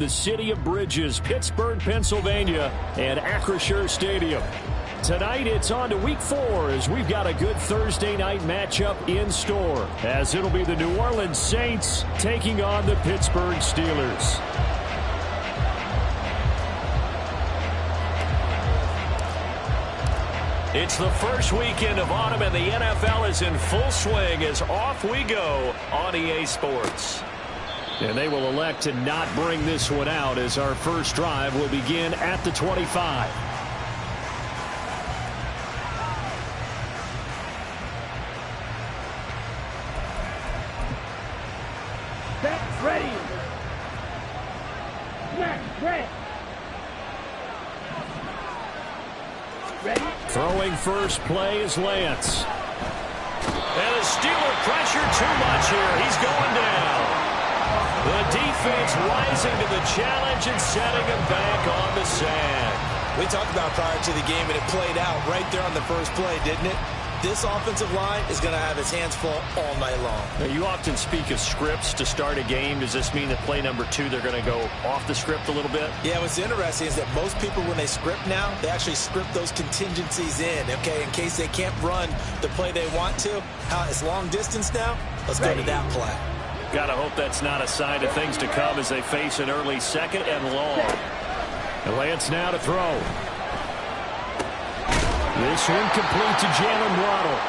The city of Bridges, Pittsburgh, Pennsylvania, and Acrisure Stadium. Tonight, it's on to Week 4 as we've got a good Thursday night matchup in store, as it'll be the New Orleans Saints taking on the Pittsburgh Steelers. It's the first weekend of autumn, and the NFL is in full swing as off we go on EA Sports. And they will elect to not bring this one out as our first drive will begin at the 25. Set, ready. Snap, ready. Ready. Throwing first play is Lance. And the Steeler pressure too much here. He's going down. The defense rising to the challenge and setting him back on the sand. We talked about prior to the game, and it played out right there on the first play, didn't it? This offensive line is going to have its hands full all night long. Now, you often speak of scripts to start a game. Does this mean that play number 2, they're going to go off the script a little bit? Yeah, what's interesting is that most people, when they script now, they actually script those contingencies in, okay, in case they can't run the play they want to. It's long distance now. Let's go to that play. Gotta hope that's not a sign of things to come as they face an early second and long. And Lance now to throw. This one complete to Jalen Waddle.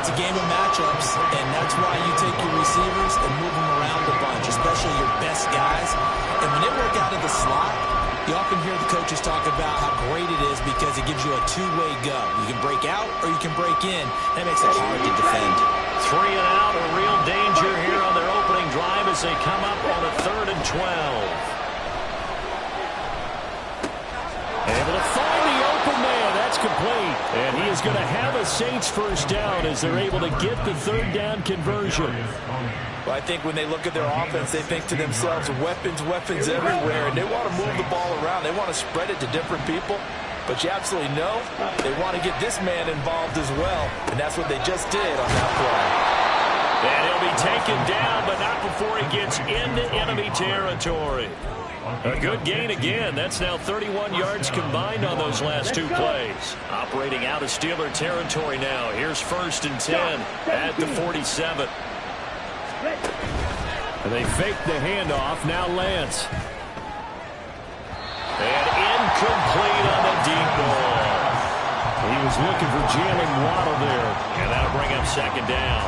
It's a game of matchups, and that's why you take your receivers and move them around a bunch, especially your best guys. And when they work out of the slot, you often hear the coaches talk about how great it is because it gives you a two-way go. You can break out or you can break in. That makes it hard to defend. 3 and out, a real danger here on their opening drive as they come up on a 3rd and 12. Able to find the open man. That's complete. And he is going to have a Saints first down as they're able to get the 3rd down conversion. Well, I think when they look at their offense, they think to themselves, weapons, weapons everywhere. And they want to move the ball around. They want to spread it to different people. But you absolutely know they want to get this man involved as well. And that's what they just did on that play. And he'll be taken down, but not before he gets into enemy territory. A good gain again. That's now 31 yards combined on those last 2 plays. Operating out of Steeler territory now. Here's 1st and 10 at the 47. And they fake the handoff. Now Lance. And incomplete on the deep ball. He was looking for Jalen Waddle there. And that'll bring up 2nd down.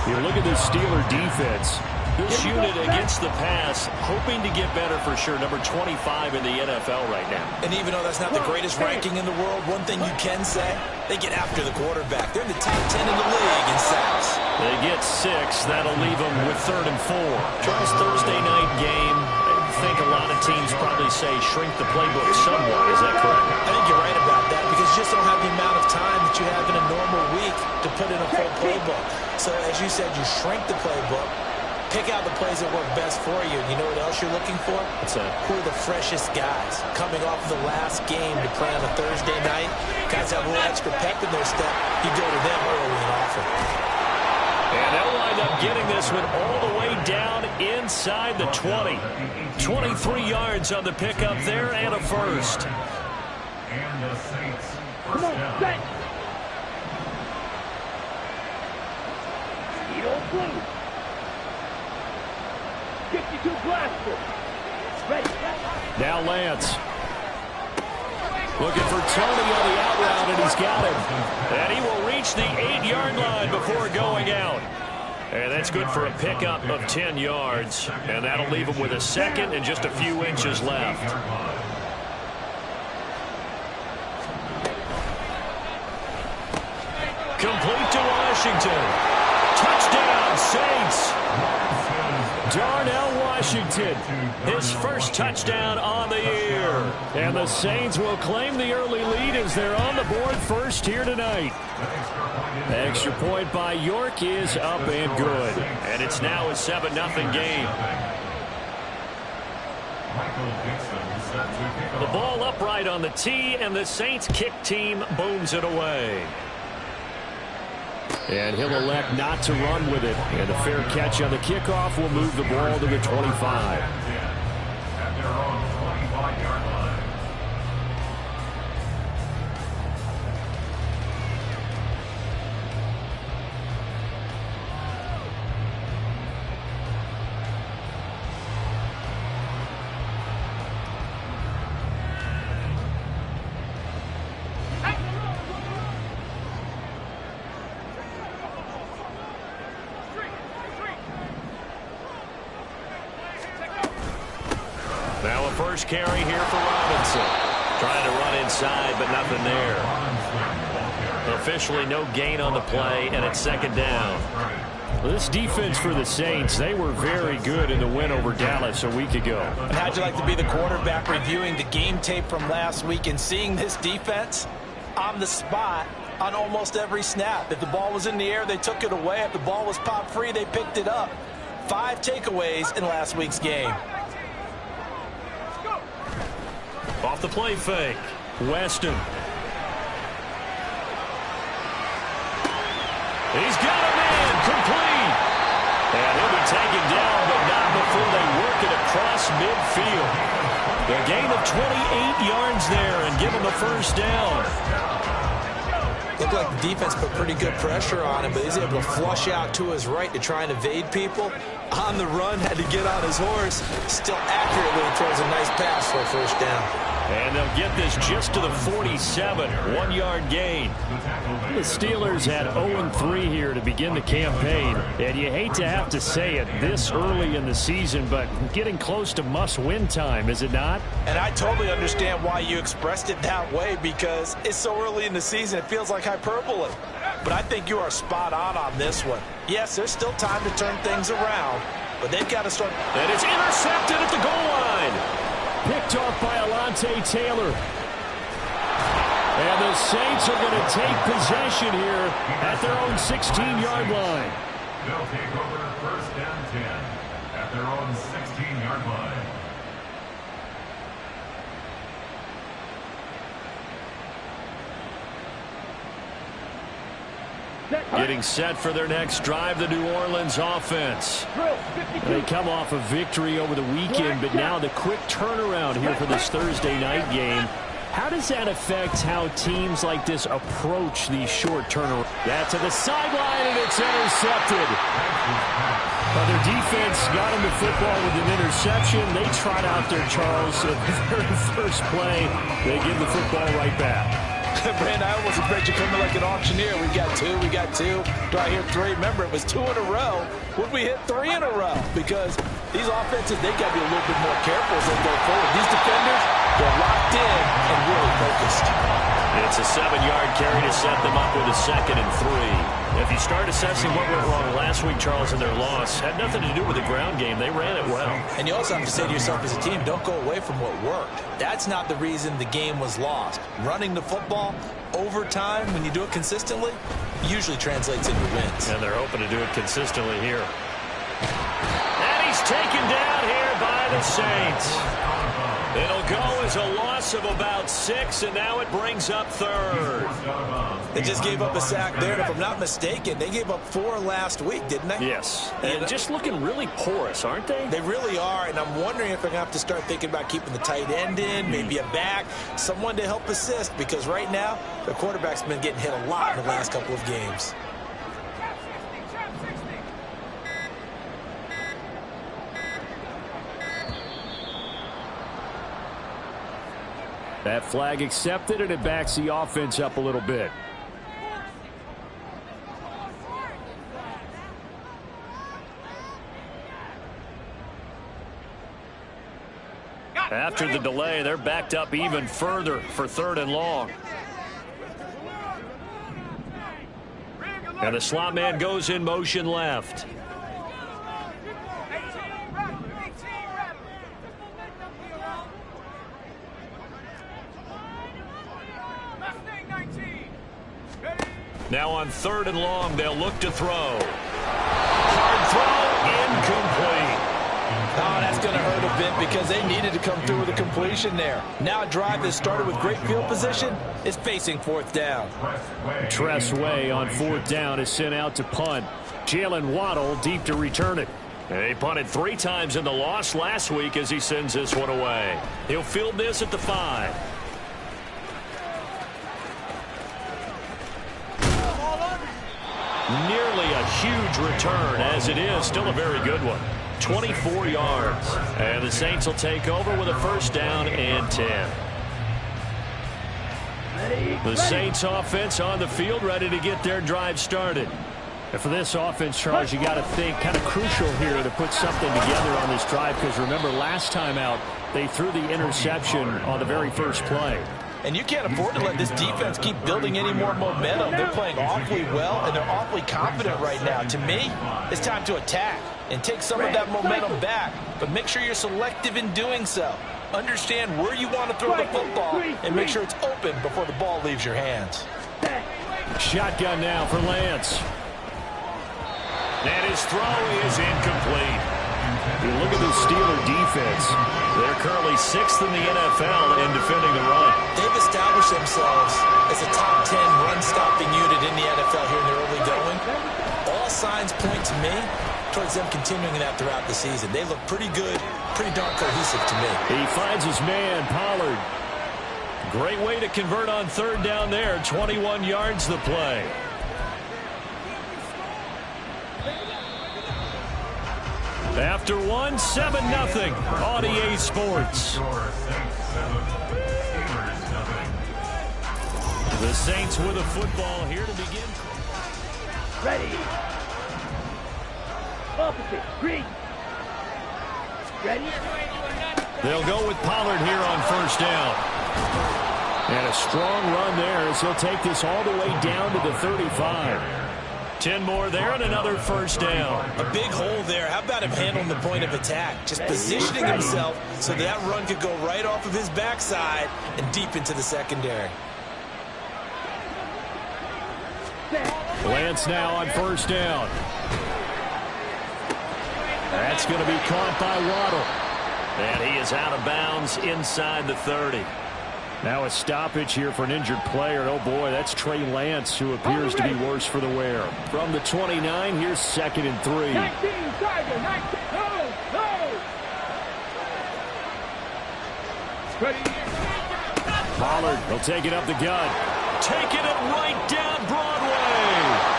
You look at this Steeler defense. This unit against the pass, hoping to get better for sure. Number 25 in the NFL right now. And even though that's not the greatest ranking in the world, one thing you can say, they get after the quarterback. They're in the top 10 in the league in sacks. They get 6. That'll leave them with 3rd and 4. Charles, Thursday night game. I think a lot of teams probably say shrink the playbook somewhat. Is that correct? I think you're right about that because you just don't have the amount of time that you have in a normal week to put in a full playbook. So as you said, you shrink the playbook. Pick out the plays that work best for you. And you know what else you're looking for? Who are the freshest guys coming off the last game to play on a Thursday night? Guys have a little extra pep in their step. You go to them early and often. And they'll wind up getting this one all the way down inside the 20. 23 yards on the pickup there and a first. And the Saints. Come on, set. Eagle blue. 52 blaster. Ready. Now Lance. Looking for Tony on the out route, and he's got him. And he will reach the 8-yard line before going out. And that's good for a pickup of 10 yards. And that'll leave him with a 2nd and just a few inches left. Complete to Washington. Touchdown, Saints. Darnell Washington, his first touchdown on the year. And the Saints will claim the early lead as they're on the board first here tonight. Extra point by York is up and good. And it's now a 7-0 game. The ball upright on the tee, and the Saints kick team booms it away. And he'll elect not to run with it. And the fair catch on the kickoff will move the ball to the 25. At their own 25-yard line. Now a first carry here for Robinson. Trying to run inside, but nothing there. Officially no gain on the play, and it's second down. Well, this defense for the Saints, they were very good in the win over Dallas a week ago. And how'd you like to be the quarterback reviewing the game tape from last week and seeing this defense on the spot on almost every snap? If the ball was in the air, they took it away. If the ball was popped free, they picked it up. 5 takeaways in last week's game. Off the play fake. Weston. He's got a man. Complete. And he'll be taken down, but not before they work it across midfield. A gain of 28 yards there and give him a first down. Looked like the defense put pretty good pressure on him, but he's able to flush out to his right to try and evade people. On the run, had to get on his horse. Still accurately throws a nice pass for a first down. And they'll get this just to the 47, 1-yard gain. The Steelers had 0-3 here to begin the campaign. And you hate to have to say it this early in the season, but getting close to must-win time, is it not? And I totally understand why you expressed it that way, because it's so early in the season, it feels like hyperbole. But I think you are spot on this one. Yes, there's still time to turn things around, but they've got to start. And it's intercepted at the goal line. Picked off by Alontae Taylor. And the Saints are going to take possession here at their own 16-yard line. They'll take over first and 10 at their own 16-yard line. Getting set for their next drive, the New Orleans offense. They come off a victory over the weekend, but now the quick turnaround here for this Thursday night game. How does that affect how teams like this approach these short turnarounds? That's to the sideline, and it's intercepted. Their defense got into football with an interception. They tried out there, Charles, at the very first play. They give the football right back. Brand, I almost afraid you coming like an auctioneer. We got two. Do I hear 3? Remember, it was 2 in a row. Would we hit 3 in a row? Because these offenses, they got to be a little bit more careful as they go forward. These defenders, they're locked in and really focused. It's a 7-yard carry to set them up with a 2nd and 3. If you start assessing what went wrong last week, Charles, in their loss, had nothing to do with the ground game. They ran it well. And you also have to say to yourself as a team, don't go away from what worked. That's not the reason the game was lost. Running the football over time, when you do it consistently, usually translates into wins. And they're hoping to do it consistently here. And he's taken down here by the Saints. It'll go as a loss of about 6, and now it brings up 3rd. They just gave up a sack there, and if I'm not mistaken, they gave up 4 last week, didn't they? Yes. And just looking really porous, aren't they? They really are, and I'm wondering if they're going to have to start thinking about keeping the tight end in, maybe a back, someone to help assist, because right now, the quarterback's been getting hit a lot in the last couple of games. That flag accepted, and it backs the offense up a little bit. After the delay, they're backed up even further for 3rd and long. And the slot man goes in motion left. Now on 3rd and long, they'll look to throw. Hard throw, incomplete. Oh, that's going to hurt a bit because they needed to come through with a completion there. Now a drive that started with great field position is facing fourth down. Tress Way on fourth down is sent out to punt. Jalen Waddle deep to return it. And he punted 3 times in the loss last week as he sends this one away. He'll field this at the 5. Nearly a huge return, as it is still a very good one. 24 yards. And the Saints will take over with a first down and 10. The Saints offense on the field, ready to get their drive started. And for this offense, Charles, you got to think kind of crucial here to put something together on this drive, because remember last time out they threw the interception on the very first play. And you can't afford to let this defense keep building any more momentum. They're playing awfully well, and they're awfully confident right now. To me, it's time to attack and take some of that momentum back, but make sure you're selective in doing so. Understand where you want to throw the football and make sure it's open before the ball leaves your hands. Shotgun now for Lance. And his throw is incomplete. You look at the Steeler defense. They're currently 6th in the NFL in defending the run. They've established themselves as a top 10 run-stopping unit in the NFL here in the early going. All signs point to me towards them continuing that throughout the season. They look pretty good, pretty darn cohesive to me. He finds his man, Pollard. Great way to convert on third down there. 21 yards the play. After 1, 7-0 on EA Sports. The Saints with a football here to begin. Ready. Opposite. Green. Ready. They'll go with Pollard here on first down. And a strong run there as he'll take this all the way down to the 35. 10 more there and another first down. A big hole there. How about him handling the point of attack? Just positioning himself so that run could go right off of his backside and deep into the secondary. Lance now on first down. That's going to be caught by Waddle. And he is out of bounds inside the 30. Now a stoppage here for an injured player. Oh, boy, that's Trey Lance, who appears to be worse for the wear. From the 29, here's 2nd and 3. 19, Tiger, 19. No. Ready. Pollard, he'll take it up the gut. Taking it right down Broadway.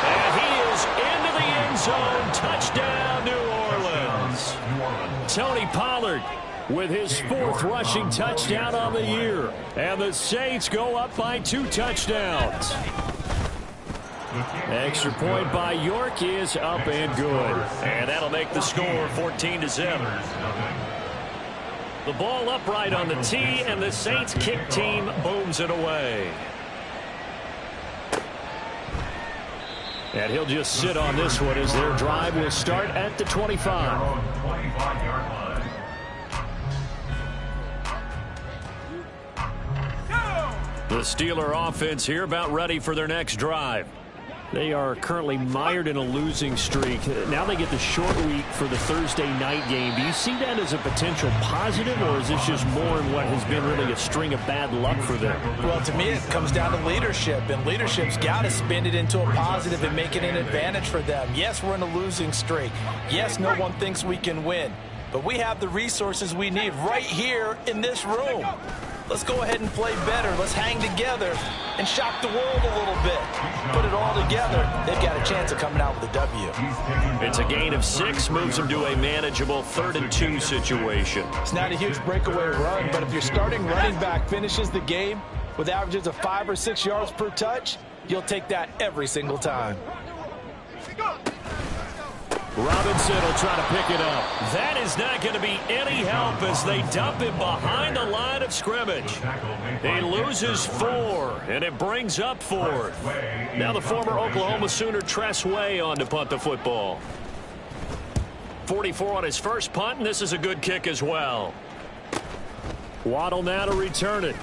And he is into the end zone. Touchdown, New Orleans. Tony Pollard with his 4th rushing touchdown on the year. And the Saints go up by 2 touchdowns. Extra point by York is up and good. And that'll make the score 14-0. The ball upright on the tee, and the Saints kick team booms it away. And he'll just sit on this one as their drive will start at the 25. The Steeler offense here about ready for their next drive. They are currently mired in a losing streak. Now they get the short week for the Thursday night game. Do you see that as a potential positive, or is this just more in what has been really a string of bad luck for them? Well, to me, it comes down to leadership, and leadership's got to spin it into a positive and make it an advantage for them. Yes, we're in a losing streak. Yes, no one thinks we can win, but we have the resources we need right here in this room. Let's go ahead and play better. Let's hang together and shock the world a little bit. Put it all together, they've got a chance of coming out with a W. It's a gain of 6, moves them to a manageable 3rd and 2 situation. It's not a huge breakaway run, but if your starting running back finishes the game with averages of 5 or 6 yards per touch, you'll take that every single time. Robinson will try to pick it up. That is not going to be any help as they dump him behind the line of scrimmage. He loses 4, and it brings up 4th. Now the former Oklahoma Sooner Tress Way on to punt the football. 44 on his first punt, and this is a good kick as well. Waddle now to return it.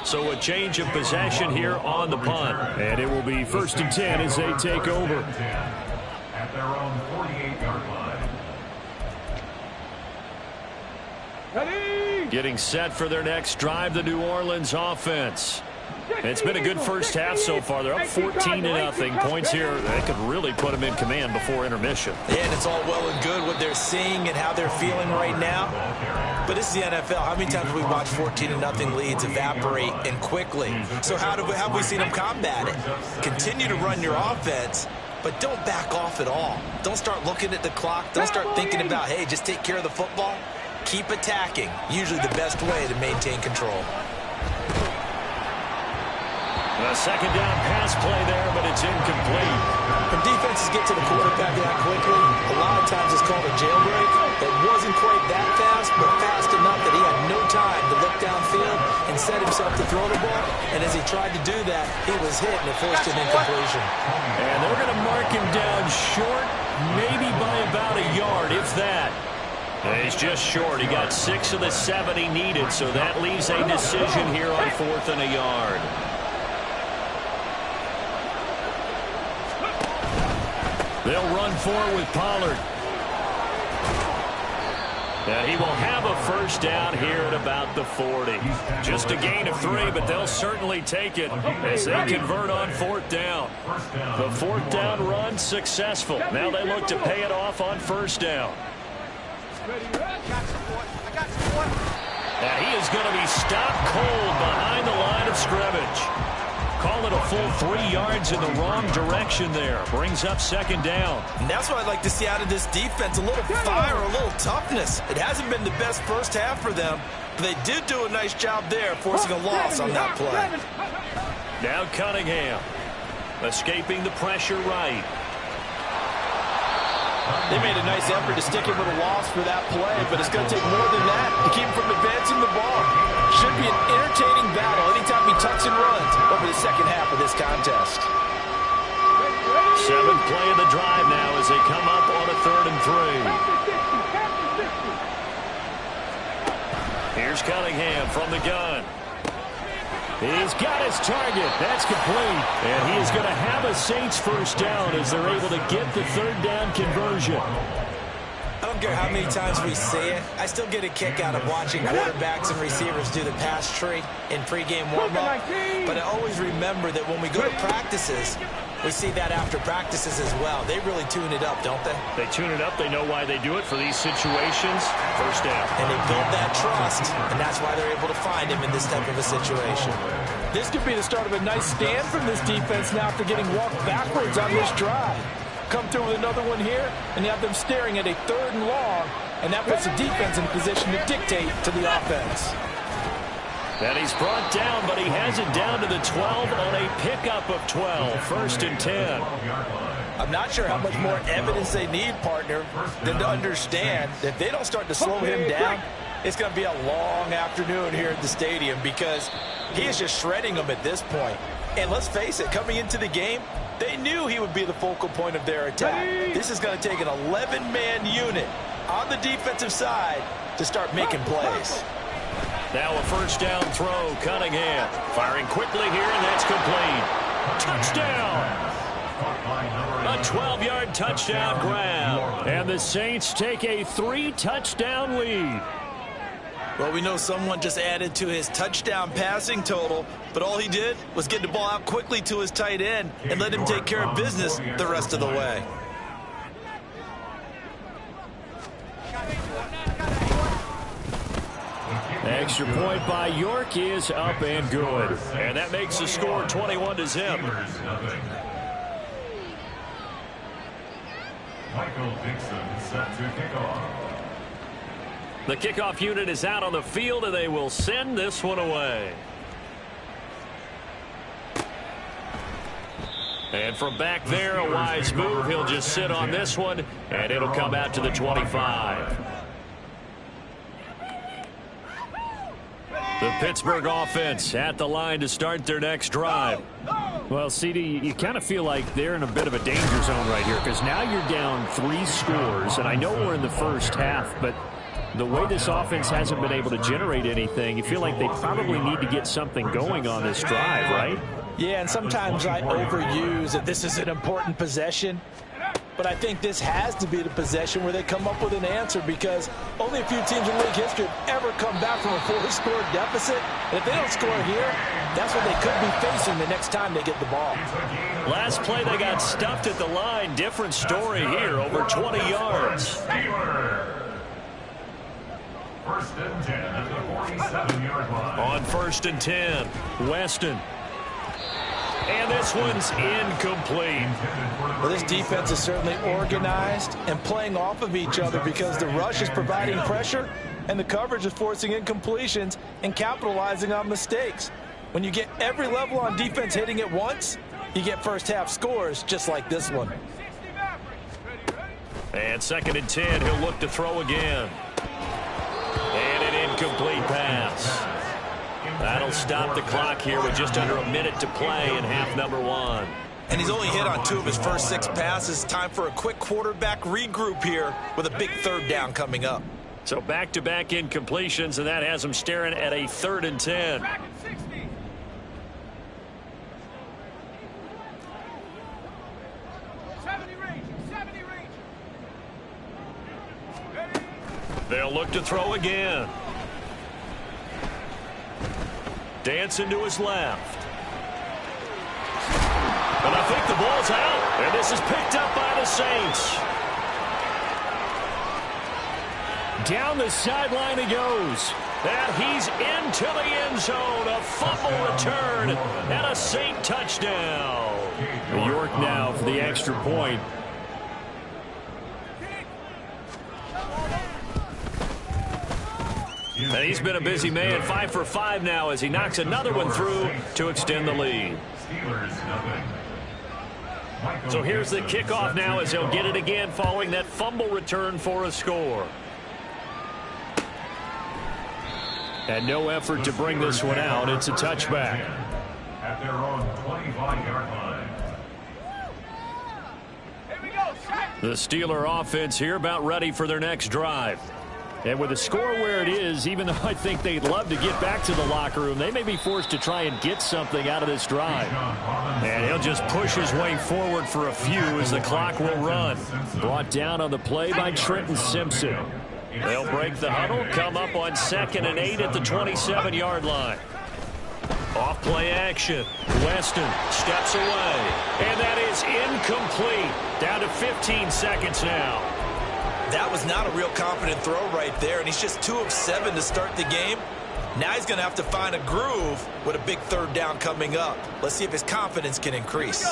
So a change of possession here on the punt. And it will be 1st and 10 as they take over. their own 48-yard line. Ready. Getting set for their next drive, the New Orleans offense. It's been a good first half so far. They're up 14-0. Points here, they could really put them in command before intermission. Yeah, and it's all well and good what they're seeing and how they're feeling right now. But this is the NFL. How many times have we watched 14-0 leads evaporate and quickly? So how have we seen them combat it? Continue to run your offense, but don't back off at all. Don't start looking at the clock. Don't start thinking about, hey, just take care of the football. Keep attacking. Usually the best way to maintain control. A second down pass play there, but it's incomplete. When defenses get to the quarterback that quickly, a lot of times it's called a jailbreak. It wasn't quite that fast, but fast enough that he had no time to look downfield and set himself to throw the ball. And as he tried to do that, he was hit and it forced an incompletion. And they're going to mark him down short, maybe by about a yard, if that. And he's just short. He got 6 of the 7 he needed, so that leaves a decision here on 4th and a yard. They'll run forward with Pollard. And he will have a first down here at about the 40. Just a gain of 3, but they'll certainly take it as they convert on 4th down. The 4th down run successful. Now they look to pay it off on 1st down. And he is going to be stopped cold behind the line of scrimmage. Call it a full 3 yards in the wrong direction there. Brings up 2nd down. And that's what I'd like to see out of this defense. A little fire, a little toughness. It hasn't been the best first half for them, but they did do a nice job there, forcing a loss on that play. Now Cunningham, escaping the pressure right. They made a nice effort to stick him with a loss for that play, but it's going to take more than that to keep him from advancing the ball. Should be an entertaining battle anytime he tucks and runs over the second half of this contest. 7th play of the drive now as they come up on a 3rd and 3. Here's Cunningham from the gun. He's got his target. That's complete. And he is going to have a Saints first down as they're able to get the 3rd down conversion. I don't care how many times we see it. I still get a kick out of watching quarterbacks and receivers do the pass tree in pregame warm-up. But I always remember that when we go to practices, we see that after practices as well. They really tune it up, don't they? They tune it up. They know why they do it for these situations. First down. And they build that trust, and that's why they're able to find him in this type of a situation. This could be the start of a nice stand from this defense now after getting walked backwards on this drive. Come through with another one here, and you have them staring at a 3rd and long, and that puts the defense in position to dictate to the offense. And he's brought down, but he has it down to the 12 on a pickup of 12. 1st and 10. I'm not sure how much more evidence they need, partner, than to understand that if they don't start to slow him down, it's going to be a long afternoon here at the stadium because he is just shredding them at this point. And let's face it, coming into the game, they knew he would be the focal point of their attack. This is going to take an 11-man unit on the defensive side to start making plays. Now a first down throw, Cunningham. Firing quickly here, and that's complete. Touchdown! A 12-yard touchdown grab. And the Saints take a 3-touchdown lead. Well, we know someone just added to his touchdown passing total, but all he did was get the ball out quickly to his tight end and let him take care of business the rest of the way. Extra point by York is up and good. And that makes the score 21-0. Michael Dixon set to kick off. The kickoff unit is out on the field, and they will send this one away. And from back there, a wise move. He'll just sit on this one, and it'll come out to the 25. The Pittsburgh offense at the line to start their next drive. Well, CD, you kind of feel like they're in a bit of a danger zone right here because now you're down 3 scores, and I know we're in the first half, but the way this offense hasn't been able to generate anything, you feel like they probably need to get something going on this drive, right? Yeah, and sometimes I overuse that this is an important possession. but I think this has to be the possession where they come up with an answer, because only a few teams in league history have ever come back from a 4-score deficit. And if they don't score here, that's what they could be facing the next time they get the ball. Last play, they got stuffed at the line. Different story here, over 20 yards. First and 10 at the 47-yard line. On 1st and 10, Weston. And this one's incomplete. Well, this defense is certainly organized and playing off of each other, because the rush is providing pressure and the coverage is forcing incompletions and capitalizing on mistakes. When you get every level on defense hitting at once, you get first-half scores just like this one. And 2nd and 10, he'll look to throw again. And an incomplete pass. That'll stop the clock here with just under a minute to play in half number 1. And he's only hit on 2 of his first 6 passes. Time for a quick quarterback regroup here with a big 3rd down coming up. So back-to-back incompletions, and that has him staring at a 3rd and 10. They'll look to throw again. Dancing to his left. And I think the ball's out. And this is picked up by the Saints. Down the sideline he goes. And he's into the end zone. A fumble return and a Saint touchdown. York now for the extra point. And he's been a busy man, 5 for 5 now as he knocks another one through to extend the lead. So here's the kickoff now as he'll get it again following that fumble return for a score. And no effort to bring this one out. It's a touchback. At their own 25-yard line. The Steeler offense here about ready for their next drive. And with the score where it is, even though I think they'd love to get back to the locker room, they may be forced to try and get something out of this drive. And he'll just push his way forward for a few as the clock will run. Brought down on the play by Trenton Simpson. They'll break the huddle, come up on 2nd and 8 at the 27-yard line. Off play action. Weston steps away. And that is incomplete. Down to 15 seconds now. That was not a real confident throw right there, and he's just 2 of 7 to start the game. Now he's going to have to find a groove with a big 3rd down coming up. Let's see if his confidence can increase.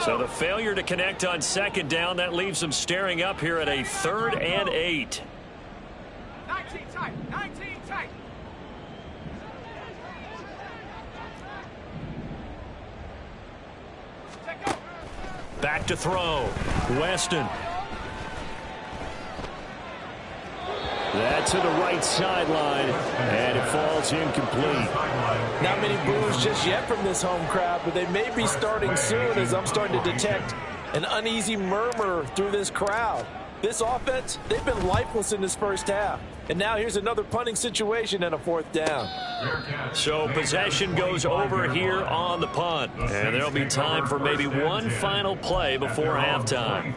So the failure to connect on 2nd down, that leaves him staring up here at a 3rd and 8. 19 tight, 19 tight. Back to throw. Weston. That's to the right sideline, and it falls incomplete. Not many boos just yet from this home crowd, but they may be starting soon as I'm starting to detect an uneasy murmur through this crowd. This offense, they've been lifeless in this first half. And now here's another punting situation and a 4th down. So possession goes over here on the punt. And there'll be time for maybe one final play before halftime.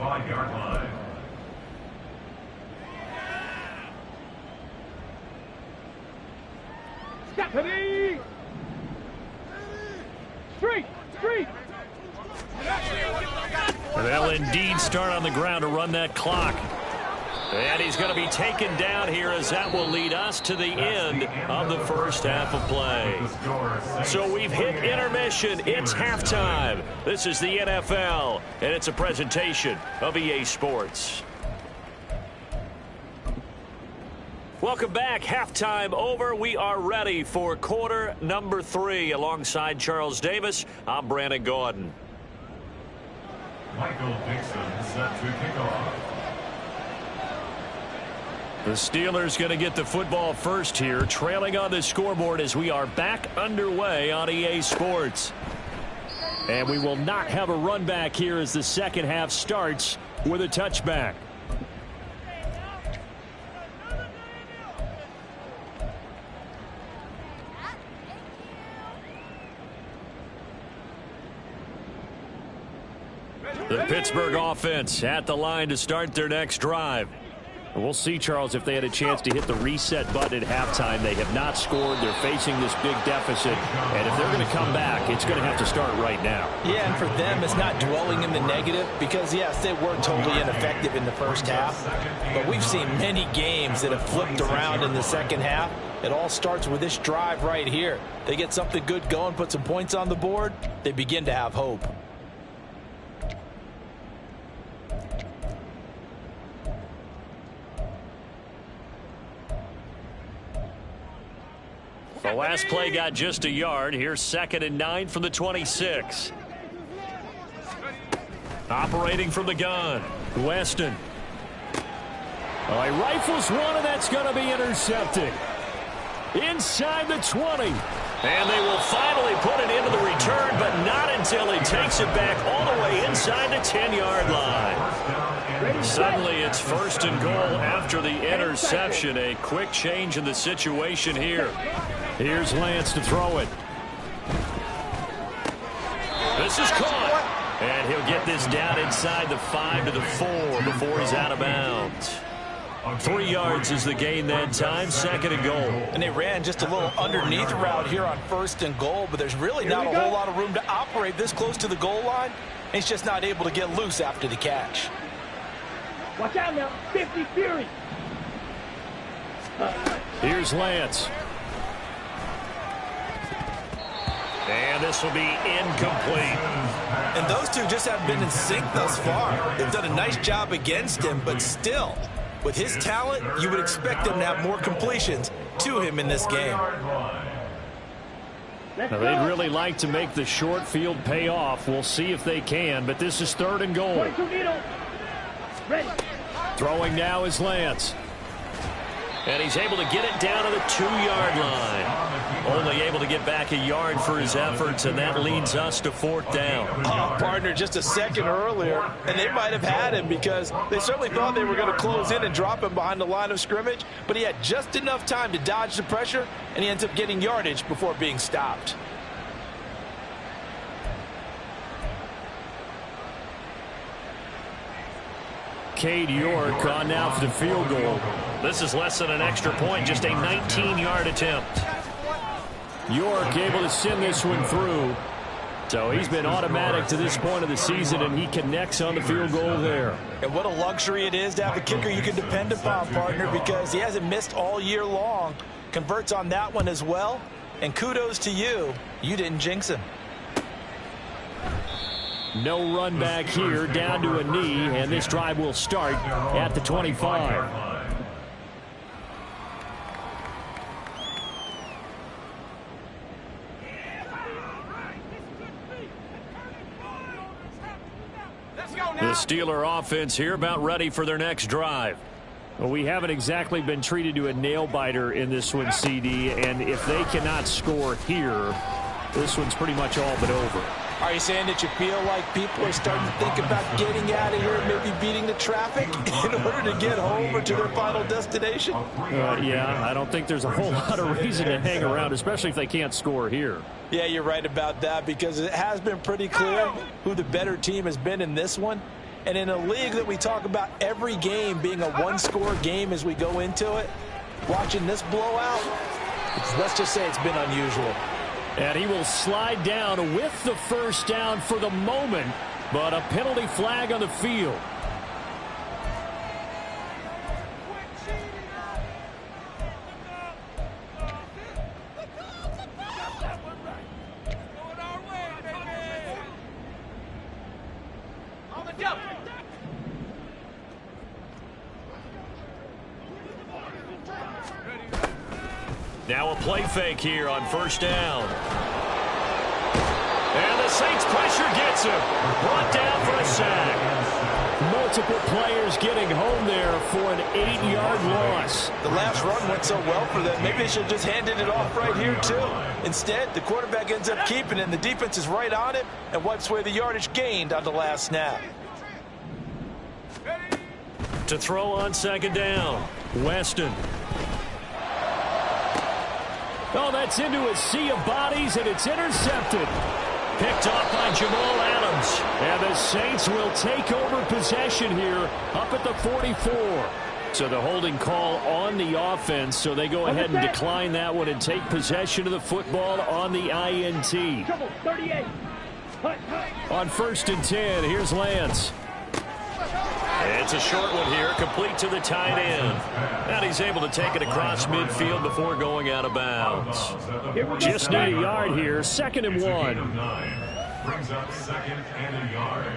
Ready? Street! They'll indeed start on the ground to run that clock. And he's going to be taken down here as that will lead us to the end of the first half of play. So we've hit intermission. It's halftime. This is the NFL, and it's a presentation of EA Sports. Welcome back. Halftime over. We are ready for quarter number 3. Alongside Charles Davis, I'm Brandon Gaudin. Michael Dixon set to kick off. The Steelers going to get the football first here, trailing on the scoreboard as we are back underway on EA Sports. And we will not have a run back here as the second half starts with a touchback. The Pittsburgh offense at the line to start their next drive. We'll see, Charles, if they had a chance to hit the reset button at halftime. They have not scored. They're facing this big deficit. And if they're going to come back, it's going to have to start right now. Yeah, and for them, it's not dwelling in the negative because, yes, they were totally ineffective in the first half. But we've seen many games that have flipped around in the second half. It all starts with this drive right here. They get something good going, put some points on the board, they begin to have hope. The last play got just a yard. Here's 2nd and 9 from the 26. Operating from the gun, Weston. He rifles one, and that's going to be intercepted. Inside the 20. And they will finally put it into the return, but not until he takes it back all the way inside the 10-yard line. Suddenly it's 1st and goal after the interception. A quick change in the situation here. Here's Lance to throw it. This is caught. And he'll get this down inside the 5 to the 4 before he's out of bounds. 3 yards is the gain that time, 2nd and goal. And they ran just a little underneath route here on 1st and goal, but there's really not a whole lot of room to operate this close to the goal line. He's just not able to get loose after the catch. Watch out now, 50 Fury. Here's Lance. And this will be incomplete. And those two just haven't been in sync thus far. They've done a nice job against him, but still, with his talent, you would expect him to have more completions to him in this game. Now, they'd really like to make the short field pay off. We'll see if they can, but this is 3rd and goal. Ready. Throwing now is Lance. And he's able to get it down to the 2-yard line. Only able to get back a yard for his efforts, and that leads us to 4th down. Oh, partner, just a second earlier, and they might have had him because they certainly thought they were going to close in and drop him behind the line of scrimmage, but he had just enough time to dodge the pressure, and he ends up getting yardage before being stopped. Cade York on now for the field goal. This is less than an extra point, just a 19-yard attempt. York able to send this one through. So he's been automatic to this point of the season, and he connects on the field goal there. And what a luxury it is to have a kicker you can depend upon, partner, because he hasn't missed all year long. Converts on that one as well. And kudos to you. You didn't jinx him. No run back here, down to a knee, and this drive will start at the 25. The Steeler offense here about ready for their next drive. Well, we haven't exactly been treated to a nail-biter in this one, CD, and if they cannot score here, this one's pretty much all but over. Are you saying that you feel like people are starting to think about getting out of here and maybe beating the traffic in order to get home or to their final destination? Yeah, I don't think there's a whole lot of reason to hang around, especially if they can't score here. Yeah, you're right about that because it has been pretty clear who the better team has been in this one. And in a league that we talk about every game being a one-score game as we go into it, watching this blowout, let's just say it's been unusual. And he will slide down with the first down for the moment, but a penalty flag on the field. Now a play fake here on 1st down. And the Saints pressure gets him. Brought down for a sack. Multiple players getting home there for an 8-yard loss. The last run went so well for them. Maybe they should have just handed it off right here, too. Instead, the quarterback ends up keeping it, and the defense is right on it and wipes away the yardage gained on the last snap. To throw on 2nd down, Weston. Oh, that's into a sea of bodies, and it's intercepted. Picked off by Jamal Adams. And the Saints will take over possession here up at the 44. So the holding call on the offense, so they go ahead and decline that one and take possession of the football on the INT. Trouble, 38. On 1st and 10, here's Lance. It's a short one here, complete to the tight end. And he's able to take it across midfield before going out of bounds. Just need a yard here, 2nd and 1. Brings up 2nd and a yard.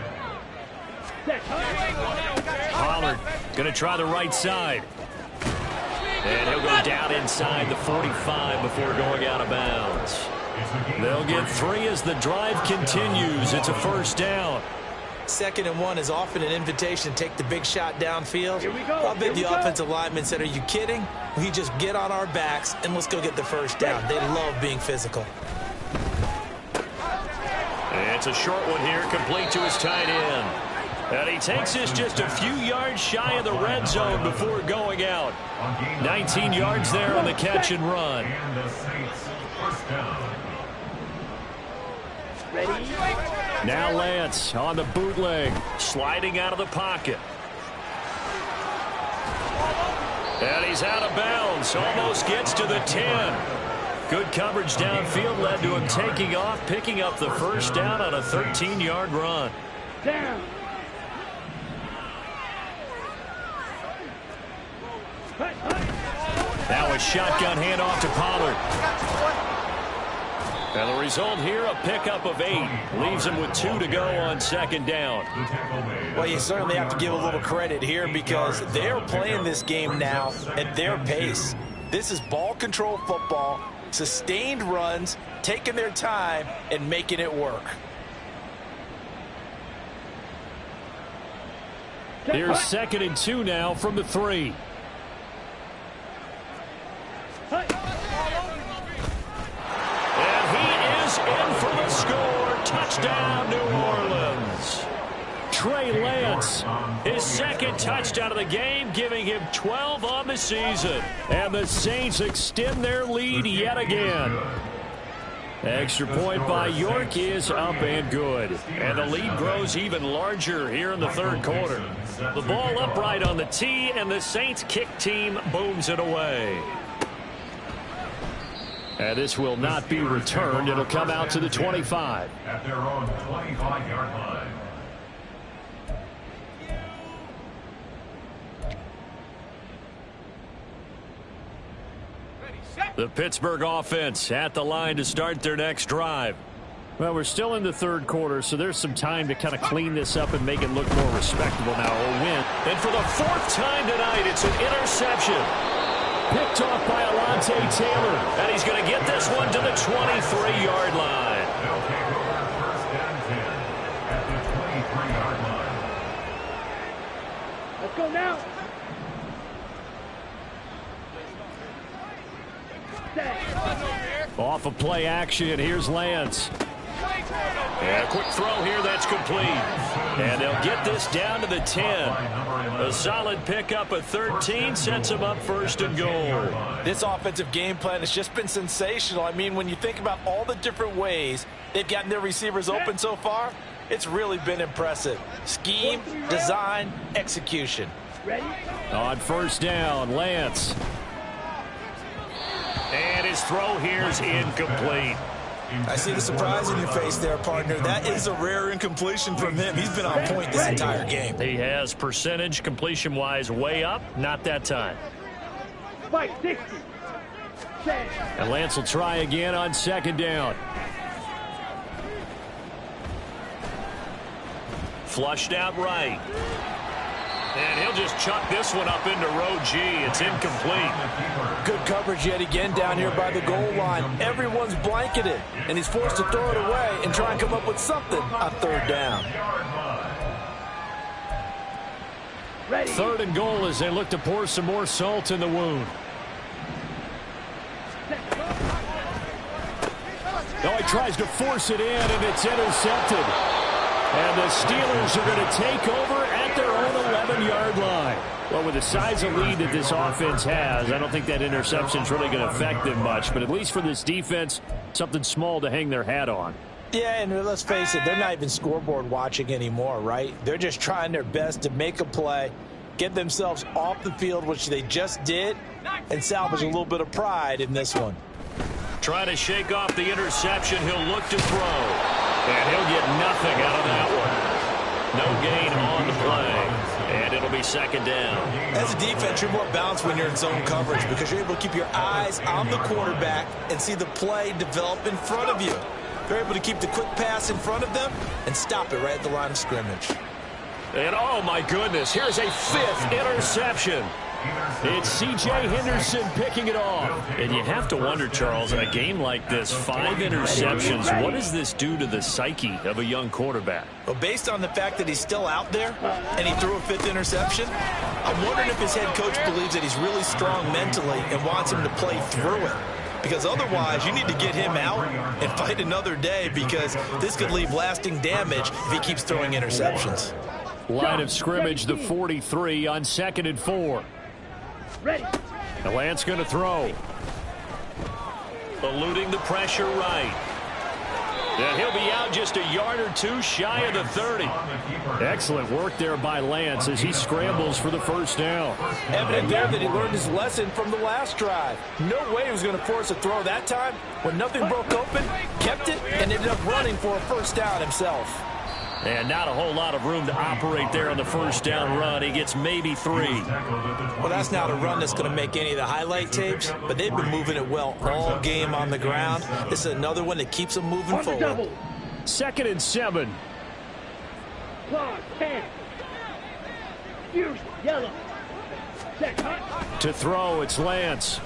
Pollard going to try the right side. And he'll go down inside the 45 before going out of bounds. They'll get 3 as the drive continues. It's a 1st down. 2nd and 1 is often an invitation to take the big shot downfield. I bet the offensive lineman said, are you kidding? We just get on our backs and let's go get the 1st down. They love being physical. It's a short one here, complete to his tight end. And he takes this just a few yards shy of the red zone before going out. 19 yards there on the catch and run. And the Saints 1st down. Ready? Now Lance on the bootleg. Sliding out of the pocket. And he's out of bounds. Almost gets to the 10. Good coverage downfield led to him taking off, picking up the 1st down on a 13-yard run. Down. Now a shotgun handoff to Pollard. And the result here, a pickup of 8. Leaves him with 2 to go on 2nd down. Well, you certainly have to give a little credit here because they're playing this game now at their pace. This is ball control football, sustained runs, taking their time and making it work. Here's 2nd and 2 now from the 3. And he is in for the score. Touchdown, New Orleans. Trey Lance. His 2nd touchdown of the game, giving him 12 on the season. And the Saints extend their lead yet again. Extra point by York is up and good. And the lead grows even larger here in the 3rd quarter. The ball upright on the tee, and the Saints kick team booms it away. And this will not be returned. It'll come out to the 25. At their own 25-yard line. The Pittsburgh offense at the line to start their next drive. Well, we're still in the 3rd quarter, so there's some time to kind of clean this up and make it look more respectable now. A win. And for the 4th time tonight, it's an interception. Picked off by Alontae Taylor. And he's going to get this one to the 23-yard line. They'll take over 1st and 10 at the 23-yard line. Let's go now. Off of play action, here's Lance. And a quick throw here, that's complete. And they'll get this down to the 10. A solid pickup of 13 sets them up 1st and goal. This offensive game plan has just been sensational. I mean, when you think about all the different ways they've gotten their receivers open so far, it's really been impressive. Scheme, design, execution. Ready? On 1st down, Lance. And his throw here's incomplete. I see the surprise in your face there, partner. That is a rare incompletion from him. He's been on point this entire game. He has percentage completion-wise way up. Not that time. Fight 60. And Lance will try again on 2nd down. Flushed out right. And he'll just chuck this one up into row G. It's incomplete. Good coverage yet again down here by the goal line. Everyone's blanketed, and he's forced to throw it away and try and come up with something on 3rd down. Ready? 3rd and goal as they look to pour some more salt in the wound. Oh, he tries to force it in, and it's intercepted. And the Steelers are going to take over at their own 11-yard line. Well, with the size of lead that this offense has, I don't think that interception is really going to affect them much. But at least for this defense, something small to hang their hat on. Yeah, and let's face it, they're not even scoreboard watching anymore, right? They're just trying their best to make a play, get themselves off the field, which they just did, and salvage a little bit of pride in this one. Trying to shake off the interception. He'll look to throw. And he'll get nothing out of that one. No gain on the play. And it'll be second down. As a defense, you're more balanced when you're in zone coverage because you're able to keep your eyes on the quarterback and see the play develop in front of you. You're able to keep the quick pass in front of them and stop it right at the line of scrimmage. And oh my goodness, here's a 5th interception. It's C.J. Henderson picking it off. And you have to wonder, Charles, in a game like this, 5 interceptions, what does this do to the psyche of a young quarterback? Well, based on the fact that he's still out there and he threw a 5th interception, I'm wondering if his head coach believes that he's really strong mentally and wants him to play through it. Because otherwise, you need to get him out and fight another day because this could leave lasting damage if he keeps throwing interceptions. Line of scrimmage, the 43 on 2nd and 4. Ready. The Lance going to throw. Eluding the pressure right. And he'll be out just a yard or two shy of the 30. Excellent work there by Lance as he scrambles for the first down. Evident there that he learned his lesson from the last drive. No way he was going to force a throw that time. When nothing broke open, kept it, and ended up running for a first down himself. And not a whole lot of room to operate there on the first down run. He gets maybe 3. Well, that's not a run that's going to make any of the highlight tapes, but they've been moving it well all game on the ground. This is another one that keeps them moving forward. 2nd and 7. Clock 10. Fuse yellow. Set. To throw, it's Lance.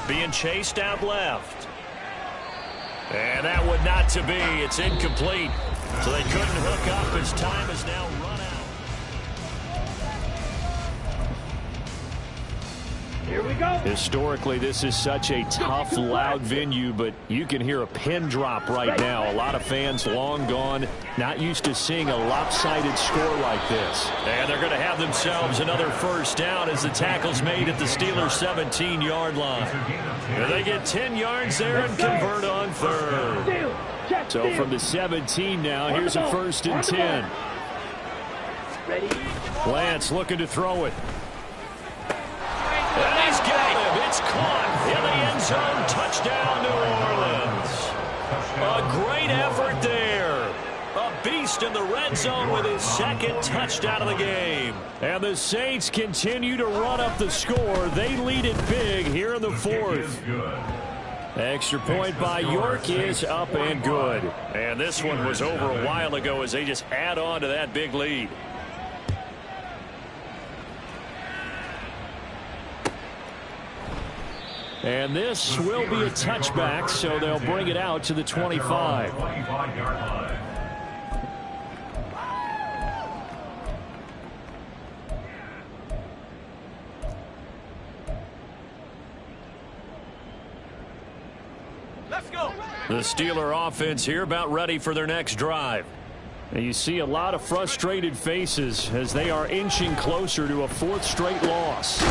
Being chased out left. And that would not to be. It's incomplete. So they couldn't hook up as time is now run out. Here we go. Historically, this is such a tough, loud venue, but you can hear a pin drop right now. A lot of fans long gone, not used to seeing a lopsided score like this. And they're going to have themselves another first down as the tackle's made at the Steelers' 17-yard line. And they get 10 yards there and convert on 3rd. So from the 17 now, here's a 1st and 10. Ready. Lance looking to throw it. And he's got him. It's caught in the end zone. Touchdown, New Orleans. A great effort there. A beast in the red zone with his 2nd touchdown of the game. And the Saints continue to run up the score. They lead it big here in the 4th. Extra point by York is up and good. And this one was over a while ago as they just add on to that big lead. And this will be a touchback, so they'll bring it out to the 25. Let's go. The Steeler offense here about ready for their next drive. And you see a lot of frustrated faces as they are inching closer to a 4th straight loss.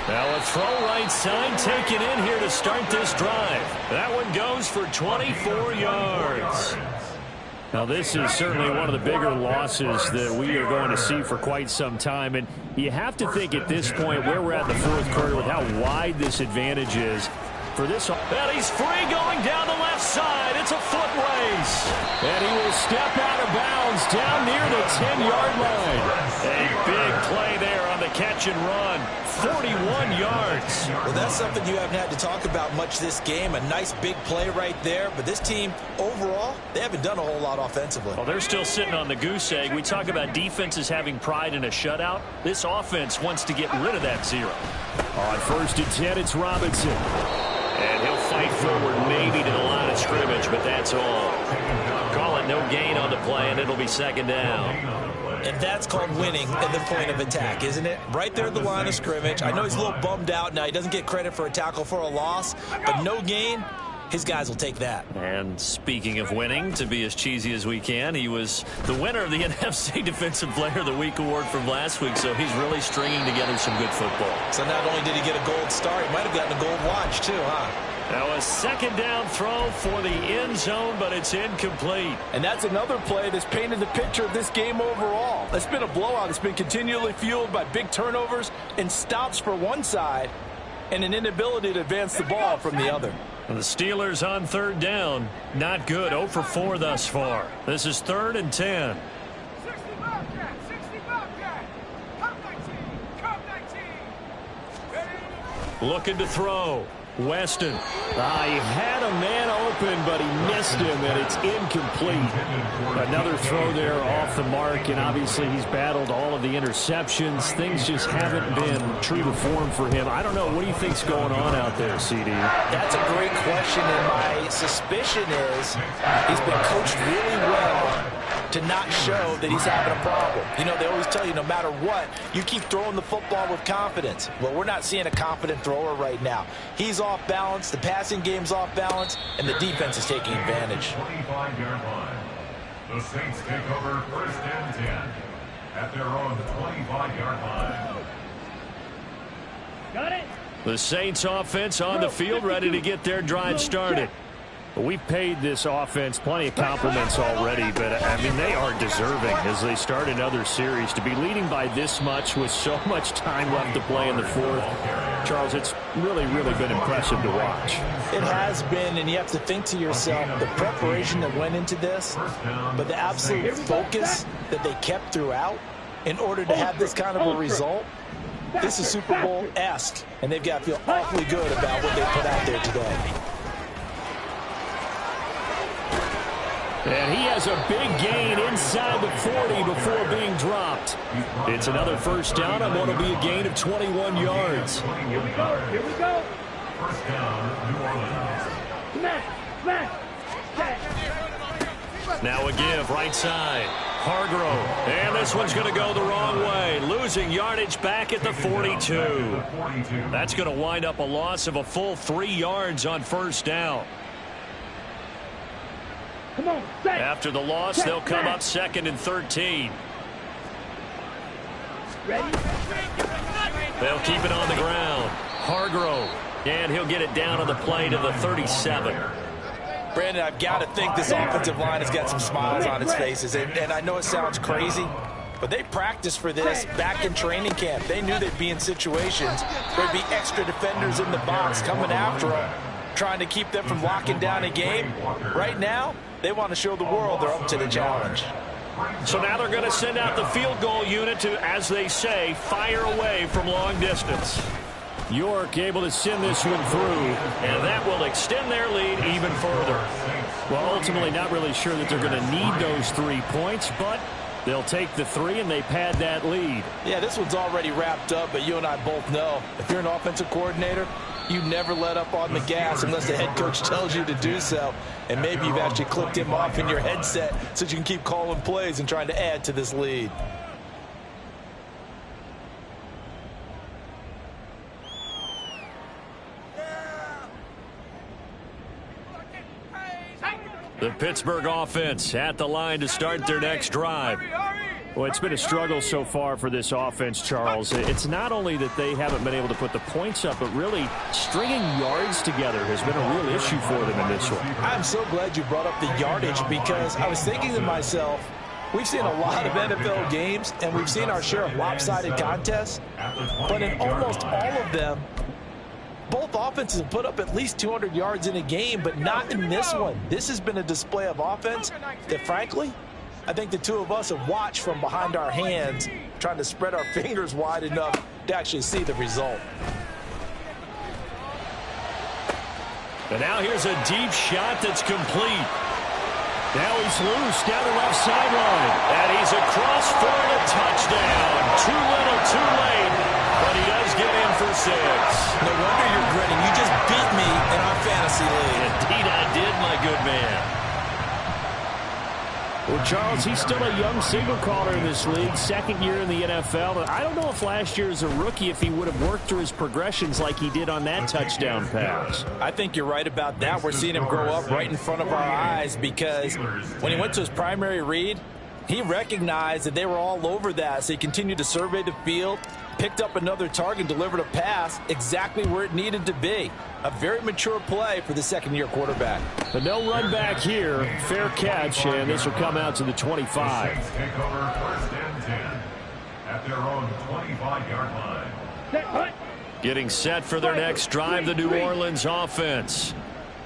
Now a throw right side taken in here to start this drive. That one goes for 24 yards. Now this is certainly one of the bigger losses that we are going to see for quite some time. And you have to think at this point where we're at in the 4th quarter with how wide this advantage is. For this, and he's free going down the left side. It's a foot race. And he will step out of bounds down near the 10-yard line. A big play there on the catch and run. 41 yards. Well, that's something you haven't had to talk about much this game. A nice big play right there. But this team, overall, they haven't done a whole lot offensively. Well, they're still sitting on the goose egg. We talk about defenses having pride in a shutout. This offense wants to get rid of that 0. On 1st and 10, it's Robinson. And he'll fight forward maybe to the line of scrimmage, but that's all. Call it no gain on the play, and it'll be 2nd down. And that's called winning at the point of attack, isn't it? Right there at the line of scrimmage. I know he's a little bummed out now. He doesn't get credit for a tackle for a loss, but no gain, his guys will take that. And speaking of winning, to be as cheesy as we can, he was the winner of the NFC Defensive Player of the Week award from last week, so he's really stringing together some good football. So not only did he get a gold star, he might have gotten a gold watch too, huh? Now a second down throw for the end zone, but it's incomplete. And that's another play that's painted the picture of this game overall. It's been a blowout. It's been continually fueled by big turnovers and stops for one side and an inability to advance the ball from the other. And the Steelers on third down. Not good. 0 for 4 thus far. This is 3rd and 10. 60 Bobcat, 60 Bobcat. Come 19, come 19. Ready? Looking to throw. Weston. He had a man open, but he missed him, and it's incomplete. Another throw there off the mark, and obviously he's battled all of the interceptions. Things just haven't been true to form for him. I don't know. What do you think's going on out there, CD? That's a great question, and my suspicion is he's been coached really well to not show that he's having a problem. You know, they always tell you no matter what, you keep throwing the football with confidence. Well, we're not seeing a confident thrower right now. He's off balance, the passing game's off balance, and the defense is taking advantage. 25-yard line. The Saints take over 1st and 10 at their own 25-yard line. Got it? The Saints offense on the field, ready to get their drive started. We've paid this offense plenty of compliments already, but, I mean, they are deserving as they start another series. To be leading by this much with so much time left to play in the 4th, Charles, it's really, really been impressive to watch. It has been, and you have to think to yourself, the preparation that went into this, but the absolute focus that they kept throughout in order to have this kind of a result. This is Super Bowl-esque, and they've got to feel awfully good about what they put out there today. And he has a big gain inside the 40 before being dropped. It's another first down on what will be a gain of 21 yards. Here we go. Here we go. 1st down, New Orleans. Smash. Set. Now a give, right side. Hargrove. And this one's going to go the wrong way. Losing yardage back at the 42. That's going to wind up a loss of a full 3 yards on 1st down. Come on, set. After the loss, they'll come up 2nd and 13. Ready? They'll keep it on the ground. Hargrove. And he'll get it down on the play to the 37. Brandon, I've got to think this offensive line has got some smiles on its faces. And I know it sounds crazy, but they practiced for this back in training camp. They knew they'd be in situations where there'd be extra defenders in the box coming after them, trying to keep them from locking down a game. Right now, they want to show the world they're up to the challenge. So now they're going to send out the field goal unit to, as they say, fire away from long distance. York able to send this one through. And that will extend their lead even further. Well, ultimately not really sure that they're going to need those 3 points, but they'll take the 3 and they pad that lead. Yeah, this one's already wrapped up, but you and I both know if you're an offensive coordinator, you never let up on the gas unless the head coach tells you to do so. And maybe you've actually clicked him off in your headset so you can keep calling plays and trying to add to this lead. The Pittsburgh offense at the line to start their next drive. Well, it's been a struggle so far for this offense, Charles. It's not only that they haven't been able to put the points up, but really stringing yards together has been a real issue for them in this one. I'm so glad you brought up the yardage because I was thinking to myself, we've seen a lot of NFL games and we've seen our share of lopsided contests, but in almost all of them, both offenses have put up at least 200 yards in a game, but not in this one. This has been a display of offense that, frankly, I think the two of us have watched from behind our hands, trying to spread our fingers wide enough to actually see the result. And now here's a deep shot that's complete. Now he's loose down the left sideline. And he's across for a touchdown. Too little, too late. But he does get in for 6. No wonder you're grinning. You just beat me in our fantasy league. Indeed I did, my good man. Well, Charles, he's still a young signal caller in this league, 2nd year in the NFL. And I don't know if last year as a rookie, if he would have worked through his progressions like he did on that touchdown pass. I think you're right about that. We're seeing him grow up right in front of our eyes because when he went to his primary read, He recognized that they were all over that, so he continued to survey the field, picked up another target, delivered a pass exactly where it needed to be. A very mature play for the second-year quarterback. But no run back here. Fair catch, and this will come out to the 25. The Saints take over first and 10 at their own 25-yard line. Set, hut. Getting set for their next drive, the New Orleans offense.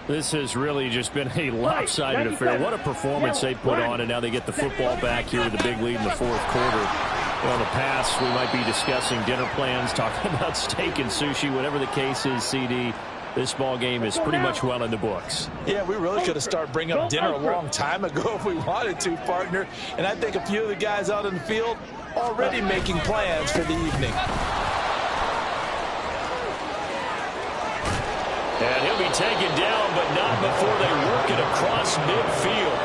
This has really just been a lopsided affair. What a performance they put on, and now they get the football back here with a big lead in the fourth quarter. On the pass, we might be discussing dinner plans, talking about steak and sushi, whatever the case is, CD. This ball game is pretty much well in the books. Yeah, we really could have started bringing up dinner a long time ago if we wanted to, partner. And I think a few of the guys out in the field already making plans for the evening. And he'll be taken down, but not before they work it across midfield.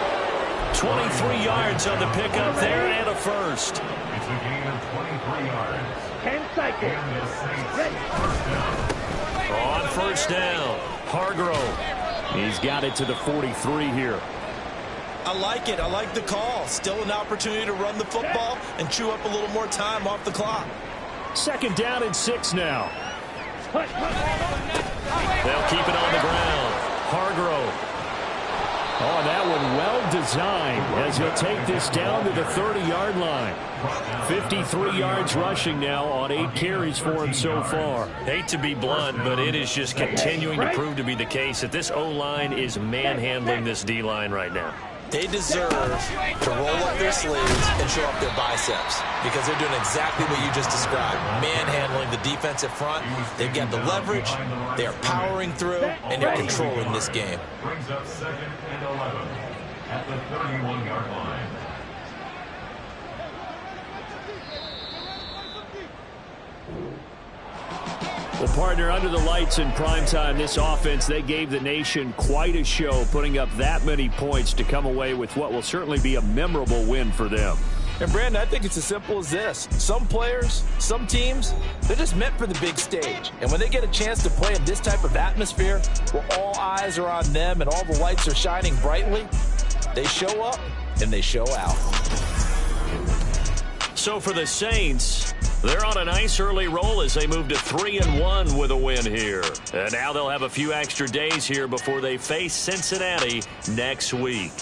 23 yards on the pickup there and a first. It's a gain of 23 yards. 10 seconds. And the Saints first down. On first down, Hargrove. He's got it to the 43 here. I like it. I like the call. Still an opportunity to run the football and chew up a little more time off the clock. Second down and 6 now. Hut, hut. They'll keep it on the ground. Hargrove. Oh, that one well designed as he'll take this down to the 30-yard line. 53 yards rushing now on 8 carries for him so far. Hate to be blunt, but it is just continuing to prove to be the case that this O-line is manhandling this D-line right now. They deserve to roll up their sleeves and show off their biceps because they're doing exactly what you just described. Manhandling the defensive front. They've got the leverage. They are powering through, and they're controlling this game. Brings up second and 11 at the 31-yard line. Well, partner, under the lights in primetime, this offense, they gave the nation quite a show, putting up that many points to come away with what will certainly be a memorable win for them. And, Brandon, I think it's as simple as this. Some players, some teams, they're just meant for the big stage. And when they get a chance to play in this type of atmosphere where all eyes are on them and all the lights are shining brightly, they show up and they show out. So for the Saints, they're on a nice early roll as they move to 3-1 with a win here. And now they'll have a few extra days here before they face Cincinnati next week.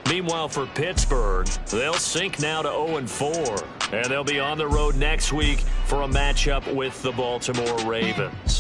Meanwhile, for Pittsburgh, they'll sink now to 0-4. And they'll be on the road next week for a matchup with the Baltimore Ravens.